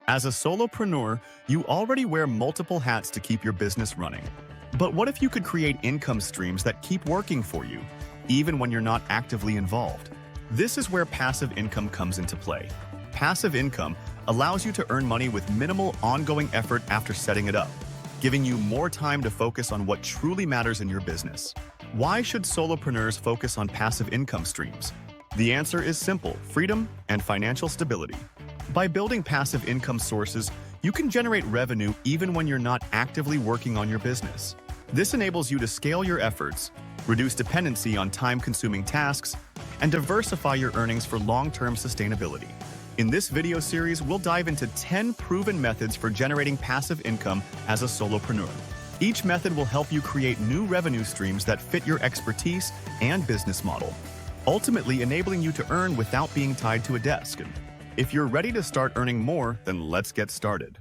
As a solopreneur, you already wear multiple hats to keep your business running. But what if you could create income streams that keep working for you, even when you're not actively involved? This is where passive income comes into play. Passive income allows you to earn money with minimal ongoing effort after setting it up, giving you more time to focus on what truly matters in your business. Why should solopreneurs focus on passive income streams? The answer is simple: freedom and financial stability. By building passive income sources, you can generate revenue even when you're not actively working on your business. This enables you to scale your efforts, reduce dependency on time-consuming tasks, and diversify your earnings for long-term sustainability. In this video series, we'll dive into 10 proven methods for generating passive income as a solopreneur. Each method will help you create new revenue streams that fit your expertise and business model, ultimately enabling you to earn without being tied to a desk. If you're ready to start earning more, then let's get started.